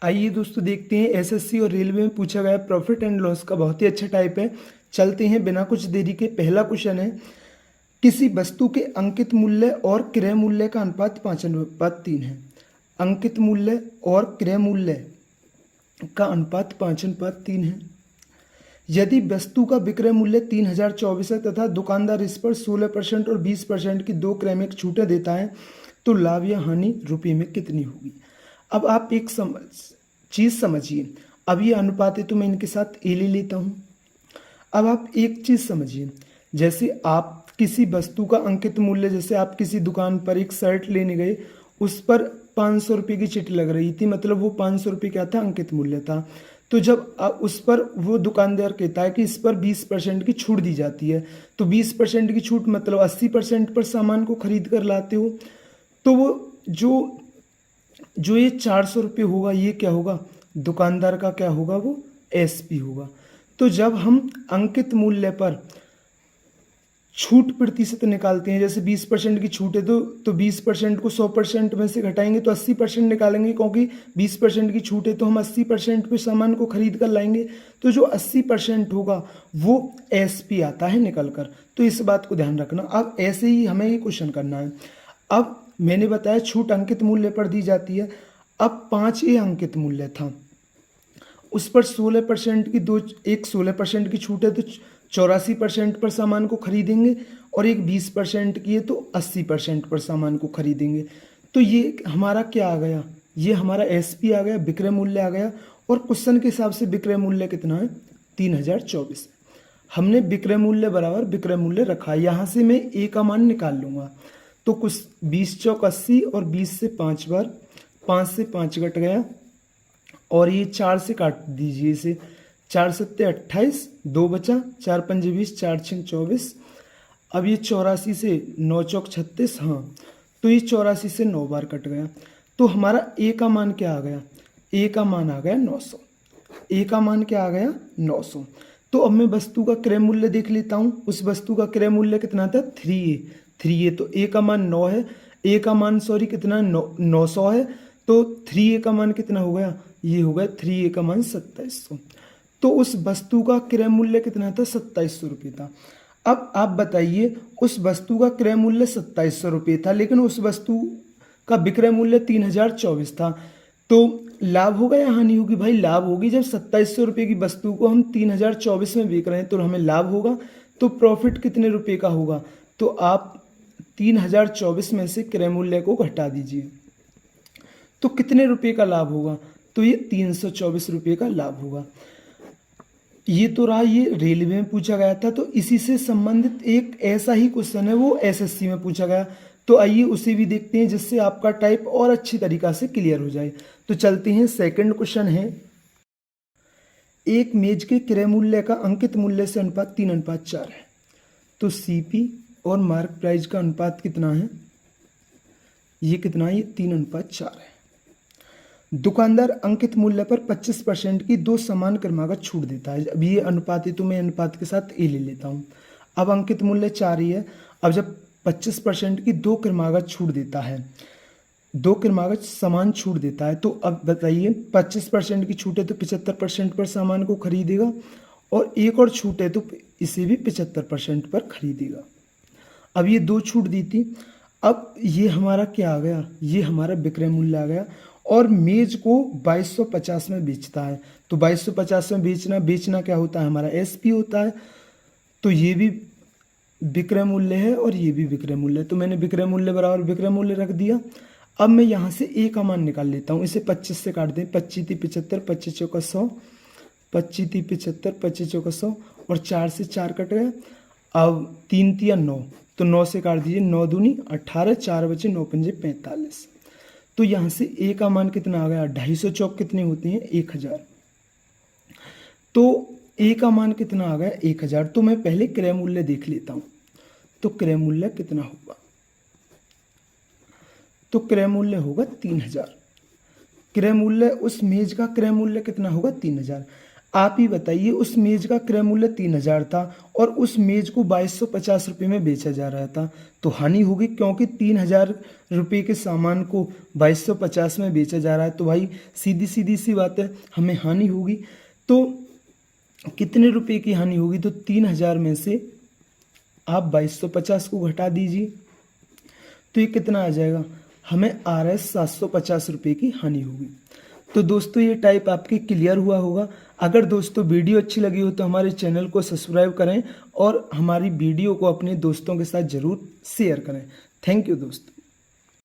आइए दोस्तों देखते हैं एसएससी और रेलवे में पूछा गया प्रॉफिट एंड लॉस का बहुत ही अच्छा टाइप है। चलते हैं बिना कुछ देरी के। पहला क्वेश्चन है, किसी वस्तु के अंकित मूल्य और क्रय मूल्य का अनुपात 5:3 है। अंकित मूल्य और क्रय मूल्य का अनुपात 5:3 है। यदि वस्तु का विक्रय मूल्य 3024 है तथा दुकानदार इस पर 16% और 20% की दो क्रमिक छूटें देता है तो लाभ या हानि रुपये में कितनी होगी। अब आप एक चीज़ समझिए। अब ये अनुपात है तो मैं इनके साथ ए ले लेता हूँ। अब आप एक चीज़ समझिए, जैसे आप किसी वस्तु का अंकित मूल्य, जैसे आप किसी दुकान पर एक शर्ट लेने गए, उस पर 500 रुपये की चिट लग रही थी, मतलब वो 500 रुपये क्या था, अंकित मूल्य था। तो जब उस पर वो दुकानदार कहता है कि इस पर 20% की छूट दी जाती है, तो 20% की छूट मतलब 80% पर सामान को खरीद कर लाते हो, तो वो जो ये 400 रुपये होगा, ये क्या होगा, दुकानदार का क्या होगा, वो एसपी होगा। तो जब हम अंकित मूल्य पर छूट प्रतिशत निकालते हैं, जैसे 20% की छूट है तो 20% को 100% में से घटाएंगे तो 80% निकालेंगे, क्योंकि 20% की छूट है तो हम 80% पे सामान को खरीद कर लाएंगे। तो जो 80% होगा वो एसपी आता है निकल कर। तो इस बात को ध्यान रखना। अब ऐसे ही हमें ये क्वेश्चन करना है। अब मैंने बताया छूट अंकित मूल्य पर दी जाती है। अब 5A अंकित मूल्य था, उस पर 16% की एक 16% की छूट है तो 84% पर सामान को खरीदेंगे, और एक 20% की है तो 80% पर सामान को खरीदेंगे। तो ये हमारा क्या आ गया, ये हमारा एसपी आ गया, विक्रय मूल्य आ गया। और क्वेश्चन के हिसाब से विक्रय मूल्य कितना है, 3024। हमने विक्रय मूल्य बराबर विक्रय मूल्य रखा। यहाँ से मैं ए का मान निकाल लूँगा। तो कुछ 20 चौक 80 और 20 से 5 बार, 5 से 5 कट गया, और ये 4 से काट दीजिए इसे। 4 सत्ते 28, 2 बचा, 4 पंजे 20, 4 छः 24। अब ये 84 से 9 चौक 36, हाँ, तो ये 84 से 9 बार कट गया। तो हमारा ए का मान क्या आ गया, ए का मान आ गया 900। ए का मान क्या आ गया, 900। तो अब मैं वस्तु का क्रय मूल्य देख लेता हूँ। उस वस्तु का क्रय मूल्य कितना था, 3A। तो ए का मान 9 है, ए का मान सॉरी कितना, 900 है। तो 3A का मान कितना हो गया, ये हो गया 3A का मान 2700। तो उस वस्तु का क्रय मूल्य कितना था, 2700 रुपये था। अब आप बताइए, उस वस्तु का क्रय मूल्य 2700 रुपये था, लेकिन उस वस्तु का विक्रय मूल्य 3024 था। तो लाभ होगा या हानि होगी, भाई लाभ होगी। जब 2700 रुपये की वस्तु को हम 3024 में बेच रहे हैं तो हमें लाभ होगा। तो प्रॉफिट कितने रुपये का होगा, तो आप 3024 में से क्रय मूल्य को घटा दीजिए, तो कितने रुपये का लाभ होगा, तो ये 324 रुपये का लाभ होगा। ये तो रहा, ये रेलवे में पूछा गया था। तो इसी से संबंधित एक ऐसा ही क्वेश्चन है, वो एसएससी में पूछा गया। तो आइए उसे भी देखते हैं, जिससे आपका टाइप और अच्छी तरीक़ा से क्लियर हो जाए। तो चलते हैं, सेकंड क्वेश्चन है, एक मेज के क्रय मूल्य का अंकित मूल्य से अनुपात 3:4 है। तो सीपी और मार्क प्राइस का अनुपात कितना है, ये कितना है, ये 3:4 है। दुकानदार अंकित मूल्य पर 25% की दो समान क्रमागत छूट देता है। अब ये अनुपात है तो मैं अनुपात के साथ ए ले लेता हूँ। अब अंकित मूल्य 4 ही है। अब जब 25% की दो क्रमागत छूट देता है, दो क्रमागत समान छूट देता है, तो अब बताइए 25% की छूट है तो 75% पर सामान को खरीदेगा, और एक और छूट है तो इसे भी 75% पर खरीदेगा। अब ये दो छूट दी थी। अब ये हमारा क्या आ गया, ये हमारा विक्रय मूल्य आ गया। और मेज को 2250 में बेचता है। तो 2250 में बेचना क्या होता है, हमारा एसपी होता है। तो ये भी विक्रय मूल्य है और ये भी विक्रय मूल्य है। तो मैंने विक्रय मूल्य बराबर विक्रय मूल्य रख दिया। अब मैं यहाँ से ए का मान निकाल लेता हूँ। इसे 25 से काट दें, 25 × 75, 25 × 100, 25 × 75, 25 × 100, और 4 से 4 कट गया। अब 3 × 9, तो 9 से काट दीजिए, 9 दूनी 18, 4 बचे, 9 पंजे 45। तो यहाँ से ए का मान कितना आ गया, 250 चौक कितने होते हैं, 1000। तो ए का मान कितना आ गया, 1000। तो मैं पहले क्रय मूल्य देख लेता हूँ। तो क्रय मूल्य कितना होगा, तो क्रय मूल्य होगा 3000। क्रय मूल्य, उस मेज का क्रय मूल्य कितना होगा, 3000। आप ही बताइए, उस मेज का क्रय मूल्य 3000 था और उस मेज को 2250 रुपये में बेचा जा रहा था, तो हानि होगी, क्योंकि 3000 रुपये के सामान को 2250 में बेचा जा रहा है, तो भाई सीधी सीधी सी बात है, हमें हानि होगी। तो कितने रुपए की हानि होगी? तो 3000 में से आप 2250 को घटा दीजिए, तो ये कितना आ जाएगा? हमें RS 750 रुपये की हानि होगी। तो दोस्तों ये टाइप आपके क्लियर हुआ होगा। अगर दोस्तों वीडियो अच्छी लगी हो तो हमारे चैनल को सब्सक्राइब करें और हमारी वीडियो को अपने दोस्तों के साथ ज़रूर शेयर करें। थैंक यू दोस्तों।